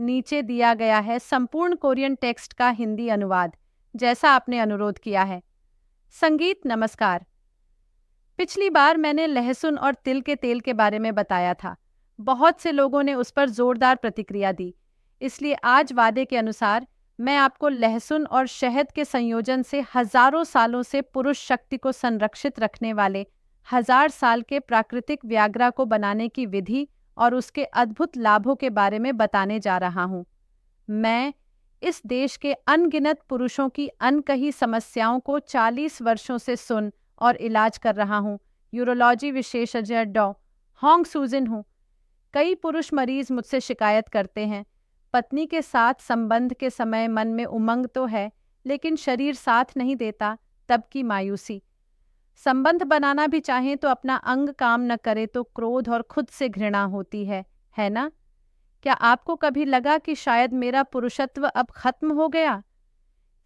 नीचे दिया गया है संपूर्ण कोरियन टेक्स्ट का हिंदी अनुवाद, जैसा आपने अनुरोध किया है। संगीत नमस्कार। पिछली बार मैंने लहसुन और तिल के तेल के बारे में बताया था। बहुत से लोगों ने उस पर जोरदार प्रतिक्रिया दी, इसलिए आज वादे के अनुसार मैं आपको लहसुन और शहद के संयोजन से हजारों सालों से पुरुष शक्ति को संरक्षित रखने वाले 1000 साल के प्राकृतिक व्याग्रा को बनाने की विधि और उसके अद्भुत लाभों के बारे में बताने जा रहा हूँ। मैं इस देश के अनगिनत पुरुषों की अनकही समस्याओं को 40 वर्षों से सुन और इलाज कर रहा हूँ। यूरोलॉजी विशेषज्ञ डॉ. होंग सूजिन हूँ। कई पुरुष मरीज मुझसे शिकायत करते हैं, पत्नी के साथ संबंध के समय मन में उमंग तो है, लेकिन शरीर साथ नहीं देता, तब की मायूसी। संबंध बनाना भी चाहें तो अपना अंग काम न करे तो क्रोध और खुद से घृणा होती है ना? क्या आपको कभी लगा कि शायद मेरा पुरुषत्व अब खत्म हो गया?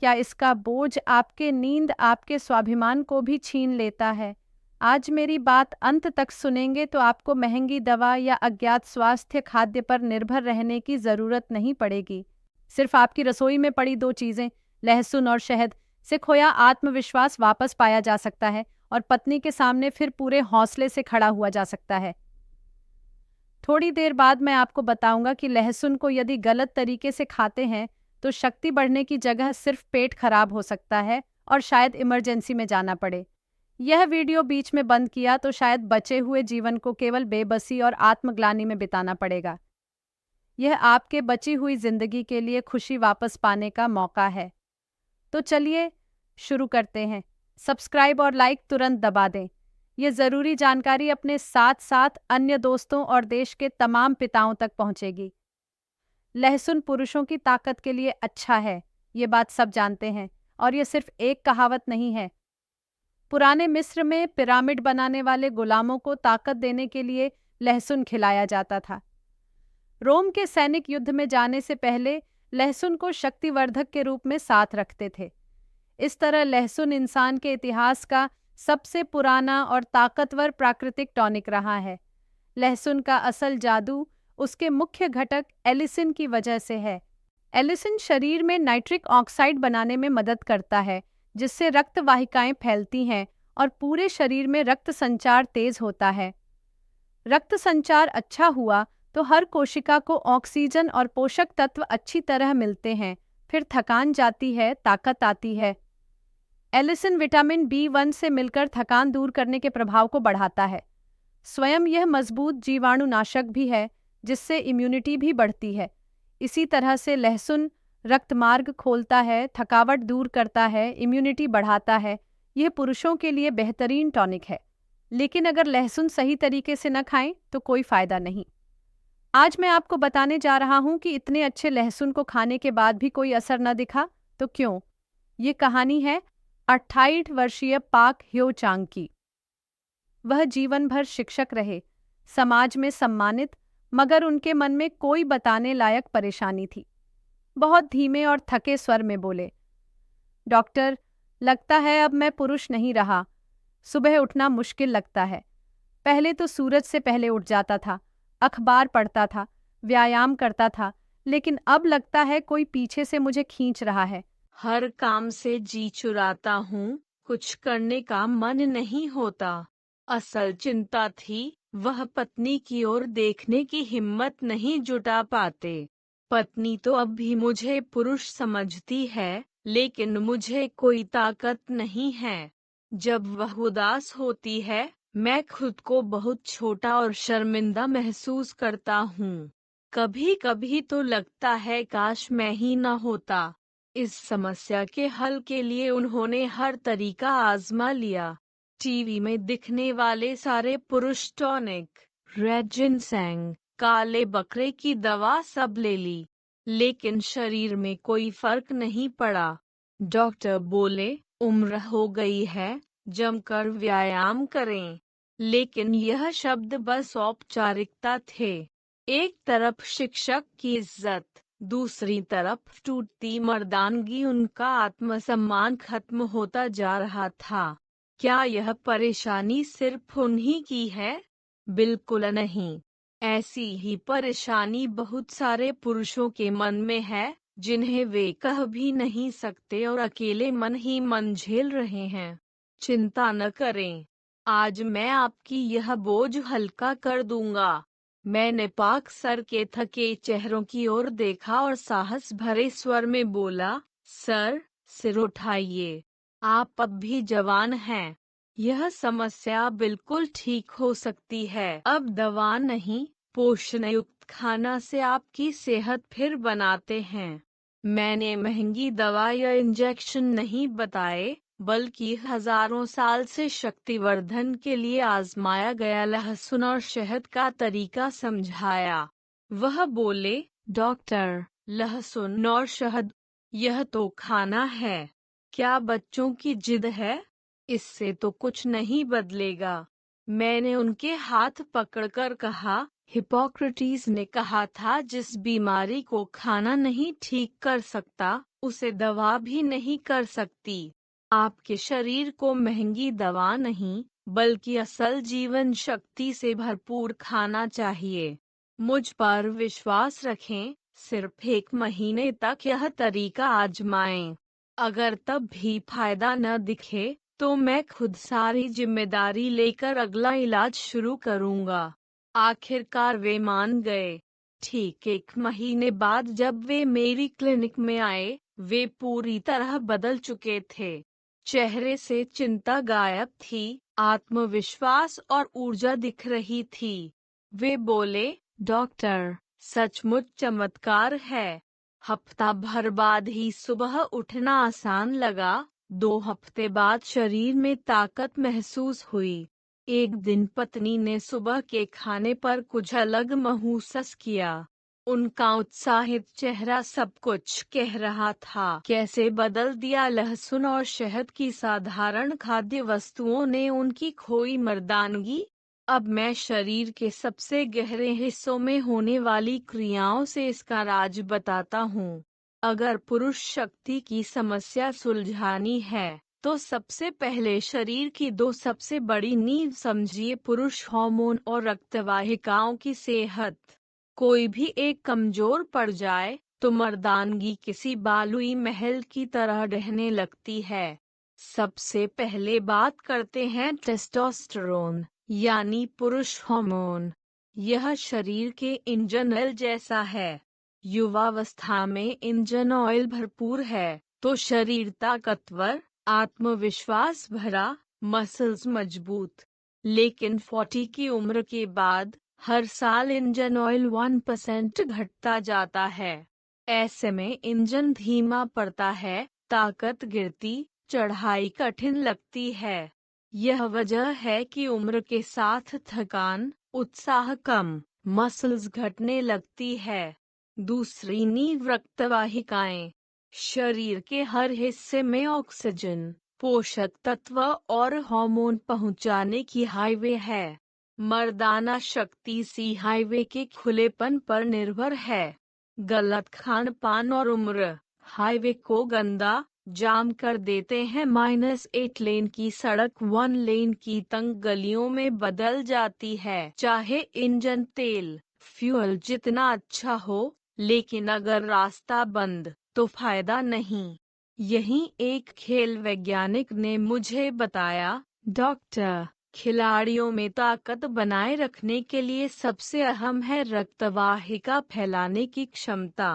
क्या इसका बोझ आपके नींद, आपके स्वाभिमान को भी छीन लेता है? आज मेरी बात अंत तक सुनेंगे तो आपको महंगी दवा या अज्ञात स्वास्थ्य खाद्य पर निर्भर रहने की जरूरत नहीं पड़ेगी। सिर्फ आपकी रसोई में पड़ी 2 चीजें, लहसुन और शहद, से खोया आत्मविश्वास वापस पाया जा सकता है और पत्नी के सामने फिर पूरे हौसले से खड़ा हुआ जा सकता है। थोड़ी देर बाद मैं आपको बताऊंगा कि लहसुन को यदि गलत तरीके से खाते हैं तो शक्ति बढ़ने की जगह सिर्फ पेट खराब हो सकता है और शायद इमरजेंसी में जाना पड़े। यह वीडियो बीच में बंद किया तो शायद बचे हुए जीवन को केवल बेबसी और आत्मग्लानि में बिताना पड़ेगा। यह आपके बची हुई जिंदगी के लिए खुशी वापस पाने का मौका है। तो चलिए शुरू करते हैं। सब्सक्राइब और लाइक तुरंत दबा दें। यह जरूरी जानकारी अपने साथ साथ अन्य दोस्तों और देश के तमाम पिताओं तक पहुंचेगी। लहसुन पुरुषों की ताकत के लिए अच्छा है, ये बात सब जानते हैं, और यह सिर्फ एक कहावत नहीं है। पुराने मिस्र में पिरामिड बनाने वाले गुलामों को ताकत देने के लिए लहसुन खिलाया जाता था। रोम के सैनिक युद्ध में जाने से पहले लहसुन को शक्तिवर्धक के रूप में साथ रखते थे। इस तरह लहसुन इंसान के इतिहास का सबसे पुराना और ताकतवर प्राकृतिक टॉनिक रहा है। लहसुन का असल जादू उसके मुख्य घटक एलिसिन की वजह से है। एलिसिन शरीर में नाइट्रिक ऑक्साइड बनाने में मदद करता है, जिससे रक्त वाहिकाएं फैलती हैं और पूरे शरीर में रक्त संचार तेज होता है। रक्त संचार अच्छा हुआ तो हर कोशिका को ऑक्सीजन और पोषक तत्व अच्छी तरह मिलते हैं, फिर थकान जाती है, ताकत आती है। एलिसिन विटामिन B1 से मिलकर थकान दूर करने के प्रभाव को बढ़ाता है। स्वयं यह मजबूत जीवाणुनाशक भी है, जिससे इम्यूनिटी भी बढ़ती है। इसी तरह से लहसुन रक्तमार्ग खोलता है, थकावट दूर करता है, इम्यूनिटी बढ़ाता है। यह पुरुषों के लिए बेहतरीन टॉनिक है, लेकिन अगर लहसुन सही तरीके से न खाएं तो कोई फायदा नहीं। आज मैं आपको बताने जा रहा हूं कि इतने अच्छे लहसुन को खाने के बाद भी कोई असर न दिखा तो क्यों। ये कहानी है 28 वर्षीय पाक ह्यो चांग की। वह जीवन भर शिक्षक रहे, समाज में सम्मानित, मगर उनके मन में कोई बताने लायक परेशानी थी। बहुत धीमे और थके स्वर में बोले, डॉक्टर, लगता है अब मैं पुरुष नहीं रहा। सुबह उठना मुश्किल लगता है। पहले तो सूरज से पहले उठ जाता था, अखबार पढ़ता था, व्यायाम करता था, लेकिन अब लगता है कोई पीछे से मुझे खींच रहा है। हर काम से जी चुराता हूँ, कुछ करने का मन नहीं होता। असल चिंता थी, वह पत्नी की ओर देखने की हिम्मत नहीं जुटा पाते। पत्नी तो अब भी मुझे पुरुष समझती है, लेकिन मुझे कोई ताकत नहीं है। जब वह उदास होती है, मैं खुद को बहुत छोटा और शर्मिंदा महसूस करता हूँ। कभी कभी तो लगता है काश मैं ही न होता। इस समस्या के हल के लिए उन्होंने हर तरीका आजमा लिया। टीवी में दिखने वाले सारे पुरुष टॉनिक, रेड जिनसेंग, काले बकरे की दवा सब ले ली, लेकिन शरीर में कोई फर्क नहीं पड़ा। डॉक्टर बोले, उम्र हो गई है, जमकर व्यायाम करें। लेकिन यह शब्द बस औपचारिकता थे। एक तरफ शिक्षक की इज्जत, दूसरी तरफ टूटती मर्दानगी, उनका आत्मसम्मान खत्म होता जा रहा था। क्या यह परेशानी सिर्फ उन्हीं की है? बिल्कुल नहीं। ऐसी ही परेशानी बहुत सारे पुरुषों के मन में है, जिन्हें वे कह भी नहीं सकते और अकेले मन ही मन झेल रहे हैं। चिंता न करें, आज मैं आपकी यह बोझ हल्का कर दूंगा। मैंने पाक सर के थके चेहरों की ओर देखा और साहस भरे स्वर में बोला, सर, सिर उठाइए। आप अब भी जवान हैं। यह समस्या बिल्कुल ठीक हो सकती है। अब दवा नहीं, पोषण युक्त खाना से आपकी सेहत फिर बनाते हैं। मैंने महंगी दवा या इंजेक्शन नहीं बताए, बल्कि हजारों साल से शक्तिवर्धन के लिए आजमाया गया लहसुन और शहद का तरीका समझाया। वह बोले, डॉक्टर, लहसुन और शहद, यह तो खाना है। क्या बच्चों की जिद है? इससे तो कुछ नहीं बदलेगा। मैंने उनके हाथ पकड़कर कहा, हिपोक्रेटिस ने कहा था, जिस बीमारी को खाना नहीं ठीक कर सकता, उसे दवा भी नहीं कर सकती। आपके शरीर को महंगी दवा नहीं, बल्कि असल जीवन शक्ति से भरपूर खाना चाहिए। मुझ पर विश्वास रखें, सिर्फ 1 महीने तक यह तरीका आजमाएं। अगर तब भी फायदा न दिखे, तो मैं खुद सारी जिम्मेदारी लेकर अगला इलाज शुरू करूंगा। आखिरकार वे मान गए। ठीक 1 महीने बाद जब वे मेरी क्लिनिक में आए, वे पूरी तरह बदल चुके थे। चेहरे से चिंता गायब थी, आत्मविश्वास और ऊर्जा दिख रही थी। वे बोले, डॉक्टर, सचमुच चमत्कार है। हफ्ता भर बाद ही सुबह उठना आसान लगा। 2 हफ्ते बाद शरीर में ताकत महसूस हुई। एक दिन पत्नी ने सुबह के खाने पर कुछ अलग महसूस किया। उनका उत्साहित चेहरा सब कुछ कह रहा था। कैसे बदल दिया लहसुन और शहद की साधारण खाद्य वस्तुओं ने उनकी खोई मर्दानगी। अब मैं शरीर के सबसे गहरे हिस्सों में होने वाली क्रियाओं से इसका राज बताता हूँ। अगर पुरुष शक्ति की समस्या सुलझानी है, तो सबसे पहले शरीर की 2 सबसे बड़ी नींव समझिए, पुरुष हार्मोन और रक्तवाहिकाओं की सेहत। कोई भी एक कमजोर पड़ जाए, तो मर्दानगी किसी बालुई महल की तरह रहने लगती है। सबसे पहले बात करते हैं टेस्टोस्टेरोन, यानी पुरुष हार्मोन। यह शरीर के इंजन ऑयल जैसा है। युवावस्था में इंजन ऑयल भरपूर है, तो शरीर ताकतवर, आत्मविश्वास भरा, मसल्स मजबूत। लेकिन 40 की उम्र के बाद हर साल इंजन ऑयल 1% घटता जाता है। ऐसे में इंजन धीमा पड़ता है, ताकत गिरती, चढ़ाई कठिन लगती है। यह वजह है कि उम्र के साथ थकान, उत्साह कम, मसल्स घटने लगती है। दूसरी नींव रक्तवाहिकाएं। शरीर के हर हिस्से में ऑक्सीजन, पोषक तत्व और हार्मोन पहुंचाने की हाईवे है। मर्दाना शक्ति सी हाईवे के खुलेपन पर निर्भर है। गलत खान पान और उम्र हाईवे को गंदा, जाम कर देते हैं। -8 लेन की सड़क 1 लेन की तंग गलियों में बदल जाती है। चाहे इंजन तेल, फ्यूल जितना अच्छा हो, लेकिन अगर रास्ता बंद, तो फायदा नहीं। यही एक खेल वैज्ञानिक ने मुझे बताया, डॉक्टर, खिलाड़ियों में ताकत बनाए रखने के लिए सबसे अहम है रक्तवाहिका फैलाने की क्षमता।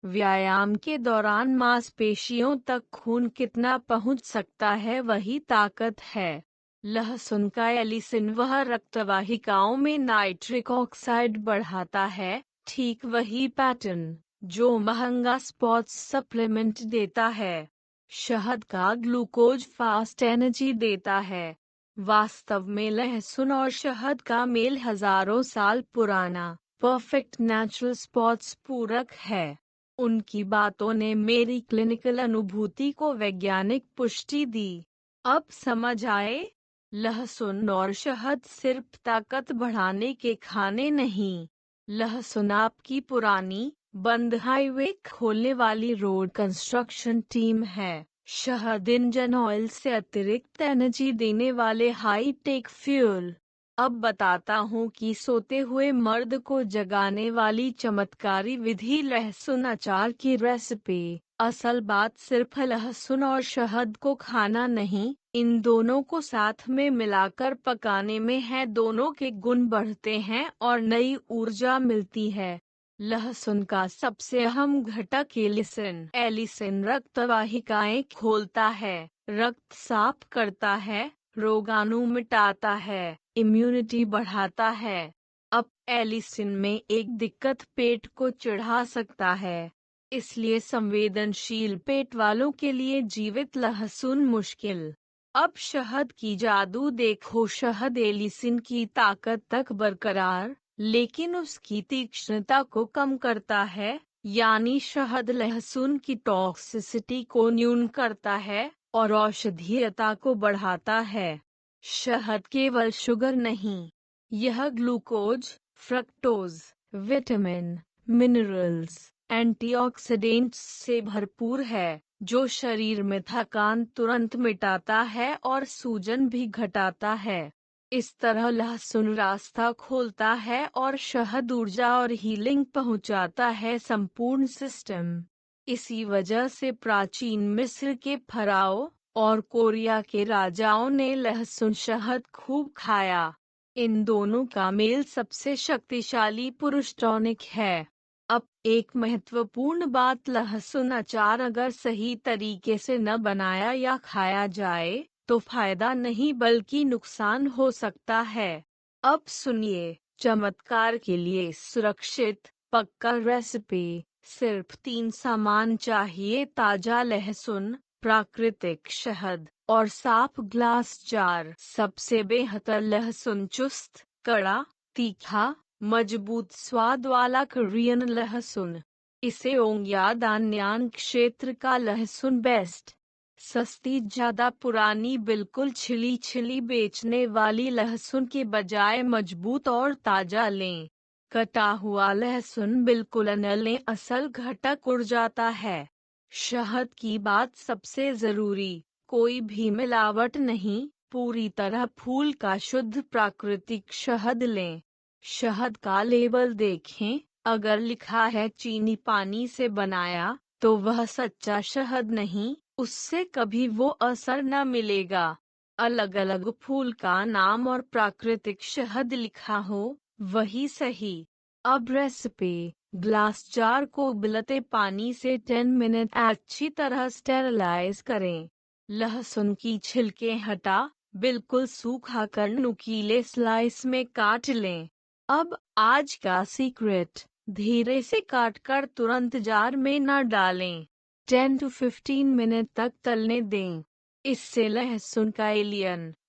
व्यायाम के दौरान मांसपेशियों तक खून कितना पहुंच सकता है, वही ताकत है। लहसुन का एलिसिन वह रक्तवाहिकाओं में नाइट्रिक ऑक्साइड बढ़ाता है, ठीक वही पैटर्न जो महंगा स्पोर्ट्स सप्लीमेंट देता है। शहद का ग्लूकोज फास्ट एनर्जी देता है। वास्तव में लहसुन और शहद का मेल हजारों साल पुराना, परफेक्ट नेचुरल स्पोर्ट्स पूरक है। उनकी बातों ने मेरी क्लिनिकल अनुभूति को वैज्ञानिक पुष्टि दी। अब समझ आए? लहसुन और शहद सिर्फ ताकत बढ़ाने के खाने नहीं। लहसुन आपकी पुरानी, बंद हाईवे खोलने वाली रोड कंस्ट्रक्शन टीम है। शहद इंजन ऑयल से अतिरिक्त एनर्जी देने वाले हाई टेक फ्यूल। अब बताता हूँ कि सोते हुए मर्द को जगाने वाली चमत्कारी विधि लहसुन अचार की रेसिपी। असल बात सिर्फ लहसुन और शहद को खाना नहीं, इन दोनों को साथ में मिलाकर पकाने में है। दोनों के गुण बढ़ते हैं और नई ऊर्जा मिलती है। लहसुन का सबसे अहम घटक एलिसिन। एलिसिन रक्त वाहिकाएं खोलता है, रक्त साफ करता है, रोगाणु मिटाता है, इम्यूनिटी बढ़ाता है। अब एलिसिन में एक दिक्कत पेट को चिढ़ा सकता है, इसलिए संवेदनशील पेट वालों के लिए जीवित लहसुन मुश्किल। अब शहद की जादू देखो। शहद एलिसिन की ताकत तक बरकरार, लेकिन उसकी तीक्ष्णता को कम करता है। यानी शहद लहसुन की टॉक्सिसिटी को न्यून करता है और औषधीयता को बढ़ाता है। शहद केवल शुगर नहीं, यह glucose, fructose, vitamin, minerals, antioxidants से भरपूर है, जो शरीर में थकान तुरंत मिटाता है और सूजन भी घटाता है। इस तरह लहसुन रास्ता खोलता है और शहद ऊर्जा और हीलिंग पहुंचाता है संपूर्ण सिस्टम। इसी वजह से प्राचीन मिस्र के फराओ और कोरिया के राजाओं ने लहसुन शहद खूब खाया। इन दोनों का मेल सबसे शक्तिशाली पुरुष टॉनिक है। अब एक महत्वपूर्ण बात, लहसुन अचार अगर सही तरीके से न बनाया या खाया जाए तो फायदा नहीं बल्कि नुकसान हो सकता है। अब सुनिए, चमत्कार के लिए सुरक्षित पक्का रेसिपी। सिर्फ 3 सामान चाहिए: ताजा लहसुन, प्राकृतिक शहद और साफ ग्लास जार। सबसे बेहतर लहसुन चुस्त, कड़ा, तीखा, मजबूत स्वाद वाला कोरियन लहसुन। इसे ओंग्यादान्यान क्षेत्र का लहसुन बेस्ट। सस्ती ज्यादा पुरानी बिल्कुल छिली छिली बेचने वाली लहसुन के बजाय मजबूत और ताजा लें। कटा हुआ लहसुन बिल्कुल न लें, असल घटक उड़ जाता है। शहद की बात सबसे जरूरी, कोई भी मिलावट नहीं, पूरी तरह फूल का शुद्ध प्राकृतिक शहद लें। शहद का लेबल देखें, अगर लिखा है चीनी पानी से बनाया तो वह सच्चा शहद नहीं, उससे कभी वो असर न मिलेगा। अलग अलग फूल का नाम और प्राकृतिक शहद लिखा हो वही सही। अब रेसिपी, ग्लास जार को उबलते पानी से 10 मिनट अच्छी तरह स्टेरलाइज करें। लहसुन की छिलके हटा, बिल्कुल सूखा कर नुकीले स्लाइस में काट लें। अब आज का सीक्रेट, धीरे से काटकर तुरंत जार में न डालें। 10 to 15 मिनट तक तलने दें। इससे लहसुन का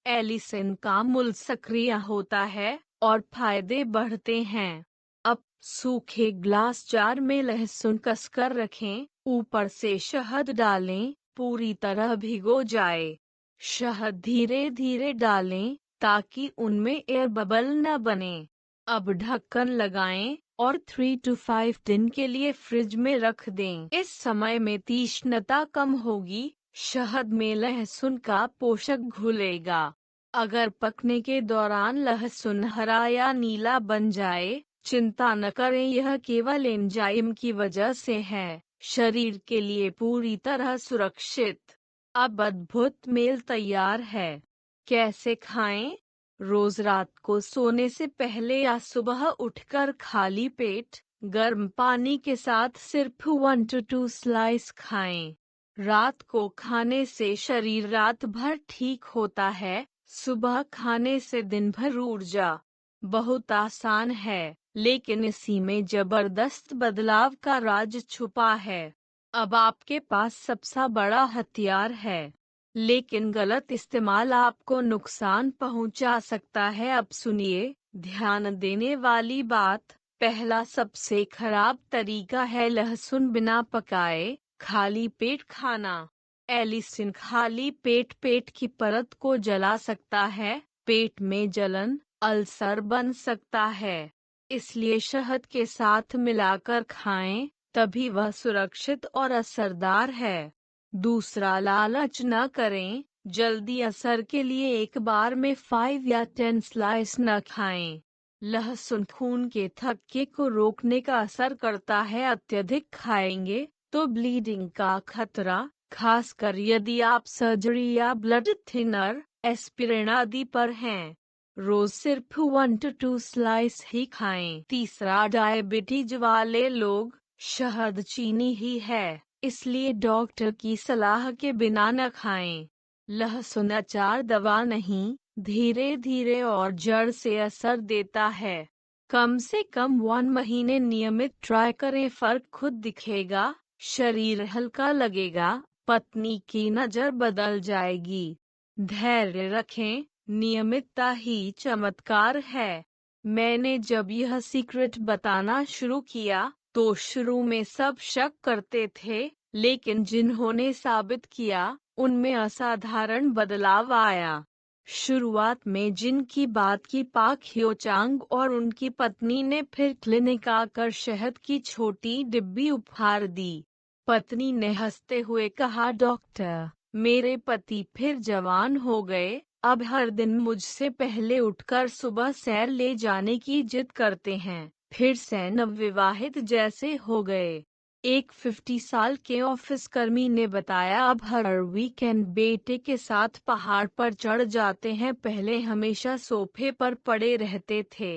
एलिसिन का मूल सक्रिय होता है और फायदे बढ़ते हैं। अब सूखे ग्लास जार में लहसुन कसकर रखें, ऊपर से शहद डालें, पूरी तरह भिगो जाए। शहद धीरे धीरे डालें ताकि उनमें एयर बबल न बने। अब ढक्कन लगाएं और 3 to 5 दिन के लिए फ्रिज में रख दें। इस समय में तीक्ष्णता कम होगी, शहद में लहसुन का पोषक घुलेगा। अगर पकने के दौरान लहसुन हरा या नीला बन जाए, चिंता न करें, यह केवल एंजाइम की वजह से है। शरीर के लिए पूरी तरह सुरक्षित। अब अद्भुत मेल तैयार है। कैसे खाएं? रोज रात को सोने से पहले या सुबह उठकर खाली पेट गर्म पानी के साथ सिर्फ 1 to 2 स्लाइस खाएं। रात को खाने से शरीर रात भर ठीक होता है, सुबह खाने से दिन भर ऊर्जा। बहुत आसान है, लेकिन इसी में जबरदस्त बदलाव का राज छुपा है। अब आपके पास सबसे बड़ा हथियार है, लेकिन गलत इस्तेमाल आपको नुकसान पहुंचा सकता है। अब सुनिए, ध्यान देने वाली बात, पहला सबसे खराब तरीका है लहसुन बिना पकाए खाली पेट खाना। एलिसिन खाली पेट की परत को जला सकता है, पेट में जलन, अल्सर बन सकता है। इसलिए शहद के साथ मिलाकर खाएं, तभी वह सुरक्षित और असरदार है। दूसरा, लालच न करें, जल्दी असर के लिए एक बार में 5 या 10 स्लाइस न खाएं। लहसुन खून के थक्के को रोकने का असर करता है, अत्यधिक खाएंगे तो ब्लीडिंग का खतरा, खासकर यदि आप सर्जरी या ब्लड थिनर, एस्पिरिन आदि पर हैं। रोज सिर्फ 1 to 2 स्लाइस ही खाएं। तीसरा, डायबिटीज वाले लोग, शहद चीनी ही है, इसलिए डॉक्टर की सलाह के बिना न खाएं। लहसुन अचार दवा नहीं, धीरे धीरे और जड़ से असर देता है। कम से कम 1 महीने नियमित ट्राई करें, फर्क खुद दिखेगा, शरीर हल्का लगेगा, पत्नी की नजर बदल जाएगी। धैर्य रखें, नियमितता ही चमत्कार है। मैंने जब यह सीक्रेट बताना शुरू किया तो शुरू में सब शक करते थे, लेकिन जिन्होंने साबित किया उनमें असाधारण बदलाव आया। शुरुआत में जिनकी बात की पाक ह्योचांग और उनकी पत्नी ने फिर क्लिनिक आकर शहद की छोटी डिब्बी उपहार दी। पत्नी ने हंसते हुए कहा, डॉक्टर, मेरे पति फिर जवान हो गए, अब हर दिन मुझसे पहले उठकर सुबह सैर ले जाने की जिद करते हैं, फिर से नवविवाहित जैसे हो गए। एक 50 साल के ऑफिस कर्मी ने बताया, अब हर वीकेंड बेटे के साथ पहाड़ पर चढ़ जाते हैं, पहले हमेशा सोफे पर पड़े रहते थे।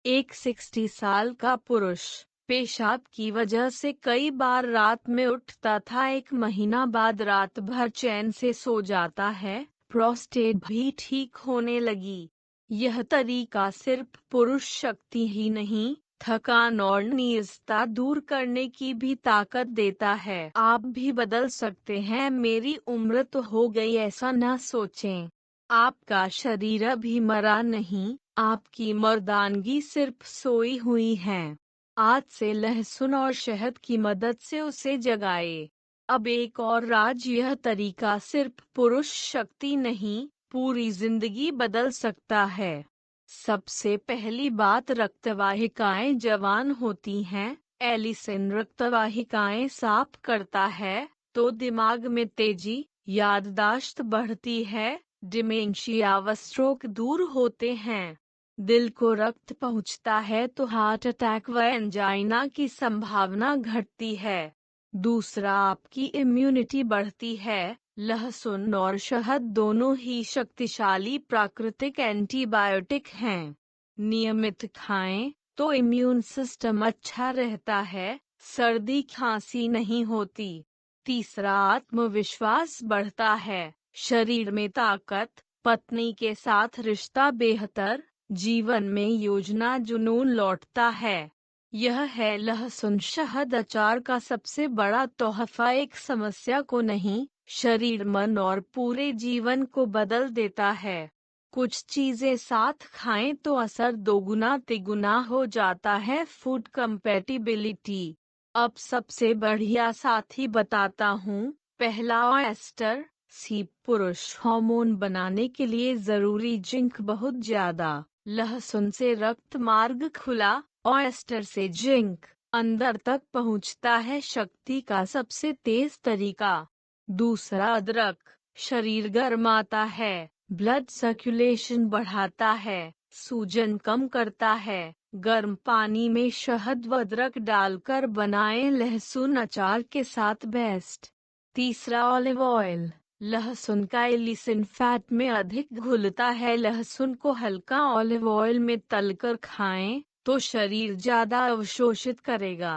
एक 60 साल का पुरुष पेशाब की वजह से कई बार रात में उठता था, 1 महीना बाद रात भर चैन से सो जाता है, प्रोस्टेट भी ठीक होने लगी। यह तरीका सिर्फ पुरुष शक्ति ही नहीं, थकान और नीरसता दूर करने की भी ताकत देता है। आप भी बदल सकते हैं। मेरी उम्र तो हो गई ऐसा न सोचें। आपका शरीर अभी मरा नहीं, आपकी मर्दानगी सिर्फ सोई हुई है। आज से लहसुन और शहद की मदद से उसे जगाए। अब एक और राज, यह तरीका सिर्फ पुरुष शक्ति नहीं, पूरी जिंदगी बदल सकता है। सबसे पहली बात, रक्तवाहिकाएं जवान होती हैं। एलिसिन रक्तवाहिकाएं साफ करता है तो दिमाग में तेजी, याददाश्त बढ़ती है, डिमेंशिया व स्ट्रोक दूर होते हैं। दिल को रक्त पहुंचता है तो हार्ट अटैक व एंजाइना की संभावना घटती है। दूसरा, आपकी इम्यूनिटी बढ़ती है। लहसुन और शहद दोनों ही शक्तिशाली प्राकृतिक एंटीबायोटिक हैं। नियमित खाएं तो इम्यून सिस्टम अच्छा रहता है, सर्दी खांसी नहीं होती। तीसरा, आत्मविश्वास बढ़ता है, शरीर में ताकत, पत्नी के साथ रिश्ता बेहतर, जीवन में योजना जुनून लौटता है। यह है लहसुन शहद अचार का सबसे बड़ा तोहफा, एक समस्या को नहीं, शरीर, मन और पूरे जीवन को बदल देता है। कुछ चीजें साथ खाएं तो असर दोगुना तिगुना हो जाता है। Food compatibility. अब सबसे बढ़िया साथी बताता हूँ। पहला, ऑयस्टर सी। पुरुष हार्मोन बनाने के लिए जरूरी जिंक बहुत ज्यादा। लहसुन से रक्त मार्ग खुला, ऑयस्टर से जिंक अंदर तक पहुंचता है, शक्ति का सबसे तेज तरीका। दूसरा, अदरक शरीर गर्माता है, ब्लड सर्कुलेशन बढ़ाता है, सूजन कम करता है। गर्म पानी में शहद व अदरक डालकर बनाएं, लहसुन अचार के साथ बेस्ट। तीसरा, ऑलिव ऑयल। लहसुन का एलिसिन फैट में अधिक घुलता है, लहसुन को हल्का ऑलिव ऑयल में तलकर खाएं तो शरीर ज्यादा अवशोषित करेगा।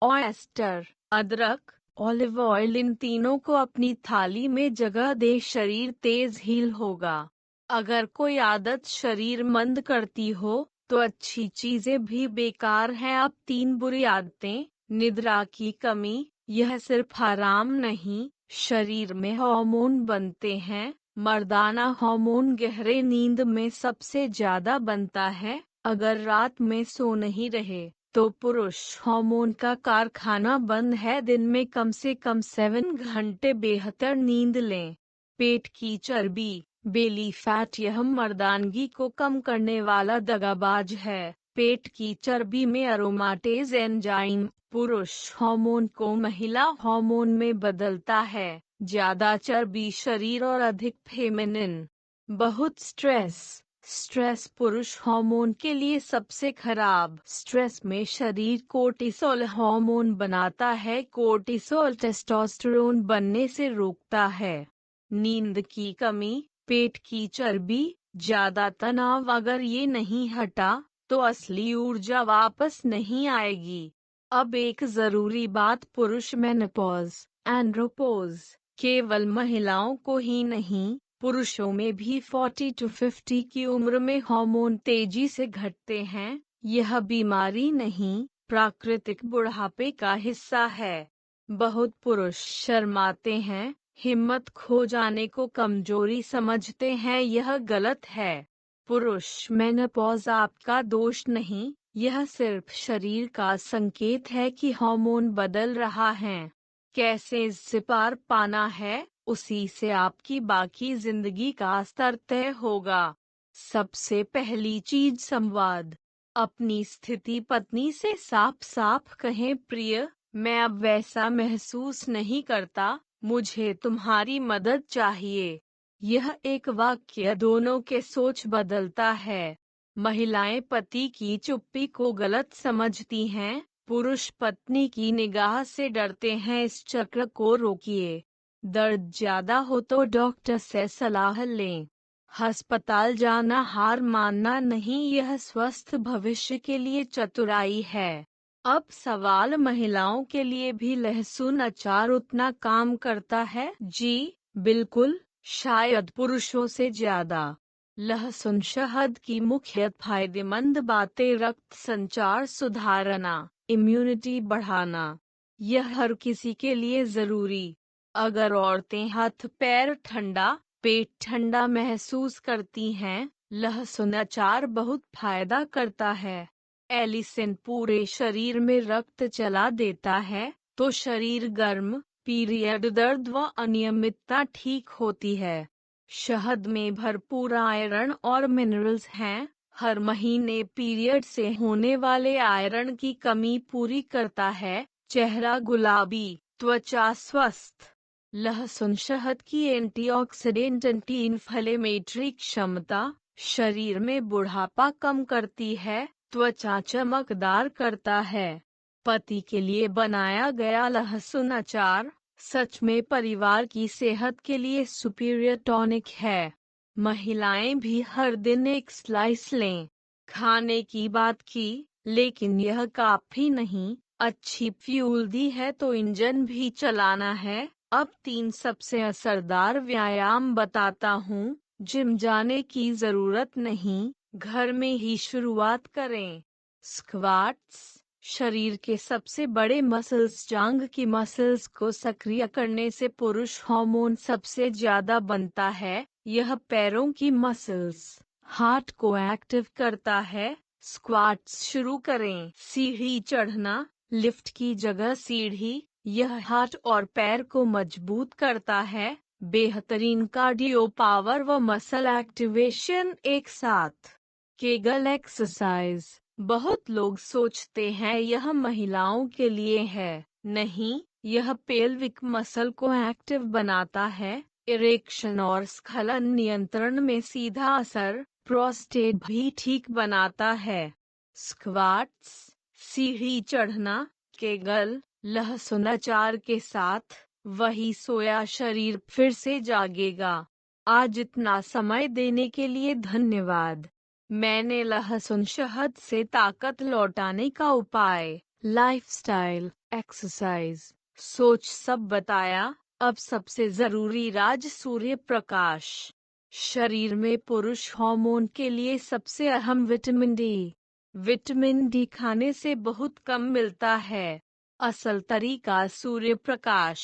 ऑयस्टर, अदरक, ऑलिव ऑयल, इन तीनों को अपनी थाली में जगह दे, शरीर तेज हील होगा। अगर कोई आदत शरीर मंद करती हो तो अच्छी चीजें भी बेकार हैं। अब 3 बुरी आदतें। निद्रा की कमी, यह सिर्फ आराम नहीं, शरीर में हार्मोन बनते हैं। मर्दाना हार्मोन गहरे नींद में सबसे ज्यादा बनता है। अगर रात में सो नहीं रहे तो पुरुष हार्मोन का कारखाना बंद है। दिन में कम से कम 7 घंटे बेहतर नींद लें। पेट की चर्बी, बेली फैट, यह मर्दानगी को कम करने वाला दगाबाज है। पेट की चर्बी में अरोमाटेज एंजाइम पुरुष हार्मोन को महिला हार्मोन में बदलता है। ज्यादा चर्बी शरीर और अधिक फेमिनिन। बहुत स्ट्रेस पुरुष हार्मोन के लिए सबसे खराब। स्ट्रेस में शरीर कोर्टिसोल हार्मोन बनाता है। कोर्टिसोल टेस्टोस्टेरोन बनने से रोकता है। नींद की कमी, पेट की चर्बी, ज्यादा तनाव, अगर ये नहीं हटा तो असली ऊर्जा वापस नहीं आएगी। अब एक जरूरी बात, पुरुष मेनोपॉज, एंड्रोपोज केवल महिलाओं को ही नहीं, पुरुषों में भी 40 to 50 की उम्र में हार्मोन तेजी से घटते हैं। यह बीमारी नहीं, प्राकृतिक बुढ़ापे का हिस्सा है। बहुत पुरुष शर्माते हैं, हिम्मत खो जाने को कमजोरी समझते हैं, यह गलत है। पुरुष मेनोपॉज आपका दोष नहीं, यह सिर्फ शरीर का संकेत है कि हार्मोन बदल रहा है। कैसे इससे पार पाना है, उसी से आपकी बाकी जिंदगी का स्तर तय होगा। सबसे पहली चीज संवाद। अपनी स्थिति पत्नी से साफ साफ कहें, प्रिय, मैं अब वैसा महसूस नहीं करता, मुझे तुम्हारी मदद चाहिए। यह एक वाक्य दोनों के सोच बदलता है। महिलाएं पति की चुप्पी को गलत समझती हैं, पुरुष पत्नी की निगाह से डरते हैं। इस चक्र को रोकिए। दर्द ज्यादा हो तो डॉक्टर से सलाह लें। अस्पताल जाना हार मानना नहीं, यह स्वस्थ भविष्य के लिए चतुराई है। अब सवाल, महिलाओं के लिए भी लहसुन अचार उतना काम करता है? जी बिल्कुल, शायद पुरुषों से ज्यादा। लहसुन शहद की मुख्य फायदेमंद बातें, रक्त संचार सुधारना, इम्यूनिटी बढ़ाना। यह हर किसी के लिए जरूरी। अगर औरतें हाथ पैर ठंडा, पेट ठंडा महसूस करती हैं, लहसुन अचार बहुत फायदा करता है। एलिसिन पूरे शरीर में रक्त चला देता है, तो शरीर गर्म, पीरियड दर्द व अनियमितता ठीक होती है। शहद में भरपूर आयरन और मिनरल्स हैं, हर महीने पीरियड से होने वाले आयरन की कमी पूरी करता है। चेहरा गुलाबी, त्वचा स्वस्थ। लहसुन शहद की एंटीऑक्सीडेंट एंटी इन्फ्लेमेटरी क्षमता, शरीर में बुढ़ापा कम करती है, त्वचा चमकदार करता है। पति के लिए बनाया गया लहसुन अचार सच में परिवार की सेहत के लिए सुपीरियर टॉनिक है। महिलाएं भी हर दिन एक स्लाइस लें। खाने की बात की, लेकिन यह काफी नहीं। अच्छी फ्यूल दी है तो इंजन भी चलाना है। अब 3 सबसे असरदार व्यायाम बताता हूँ। जिम जाने की जरूरत नहीं, घर में ही शुरुआत करें। स्क्वाट्स, शरीर के सबसे बड़े मसल्स, जांघ की मसल्स को सक्रिय करने से पुरुष हार्मोन सबसे ज्यादा बनता है। यह पैरों की मसल्स, हार्ट को एक्टिव करता है। स्क्वाट्स शुरू करें। सीढ़ी चढ़ना, लिफ्ट की जगह सीढ़ी, यह हार्ट और पैर को मजबूत करता है। बेहतरीन कार्डियो पावर व मसल एक्टिवेशन एक साथ। केगल एक्सरसाइज, बहुत लोग सोचते हैं यह महिलाओं के लिए है। नहीं, यह पेल्विक मसल को एक्टिव बनाता है। इरेक्शन और स्खलन नियंत्रण में सीधा असर, प्रोस्टेट भी ठीक बनाता है। स्क्वाट्स, सीढ़ी चढ़ना, केगल, लहसुन अचार के साथ वही सोया शरीर फिर से जागेगा। आज इतना समय देने के लिए धन्यवाद। मैंने लहसुन शहद से ताकत लौटाने का उपाय, लाइफस्टाइल, एक्सरसाइज, सोच सब बताया। अब सबसे जरूरी राज, सूर्य प्रकाश। शरीर में पुरुष हार्मोन के लिए सबसे अहम विटामिन डी। विटामिन डी खाने से बहुत कम मिलता है। असल तरीका, सूर्य प्रकाश।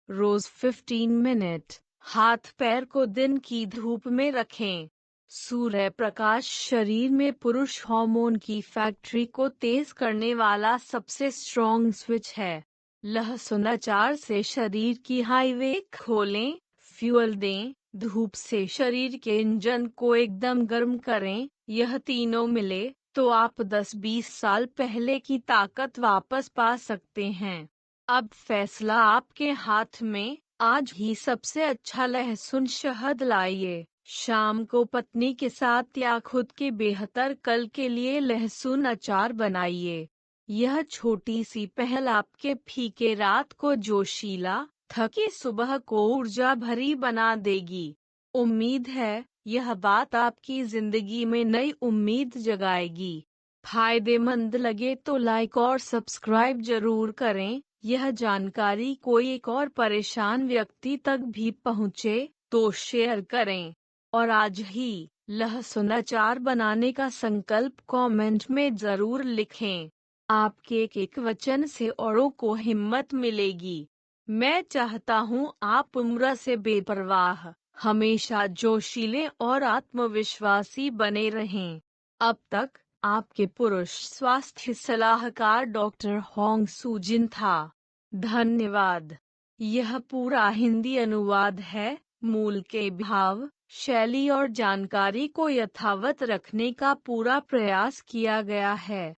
रोज 15 मिनट हाथ पैर को दिन की धूप में रखें। सूर्य प्रकाश शरीर में पुरुष हार्मोन की फैक्ट्री को तेज करने वाला सबसे स्ट्रॉन्ग स्विच है। लहसुन अचार से शरीर की हाईवे खोलें, फ्यूल दें, धूप से शरीर के इंजन को एकदम गर्म करें। यह तीनों मिले तो आप 10-20 साल पहले की ताकत वापस पा सकते हैं। अब फैसला आपके हाथ में, आज ही सबसे अच्छा लहसुन शहद लाइए। शाम को पत्नी के साथ या खुद के बेहतर कल के लिए लहसुन अचार बनाइए। यह छोटी सी पहल आपके फीके रात को जोशीला, थकी सुबह को ऊर्जा भरी बना देगी। उम्मीद है यह बात आपकी जिंदगी में नई उम्मीद जगाएगी। फायदेमंद लगे तो लाइक और सब्सक्राइब जरूर करें। यह जानकारी कोई एक और परेशान व्यक्ति तक भी पहुंचे तो शेयर करें। और आज ही लहसुन अचार बनाने का संकल्प कमेंट में जरूर लिखें। आपके एक वचन से औरों को हिम्मत मिलेगी। मैं चाहता हूँ आप उम्र से बेपरवाह, हमेशा जोशीले और आत्मविश्वासी बने रहें। अब तक आपके पुरुष स्वास्थ्य सलाहकार डॉक्टर होंग सुजिन था। धन्यवाद। यह पूरा हिंदी अनुवाद है। मूल के भाव, शैली और जानकारी को यथावत रखने का पूरा प्रयास किया गया है।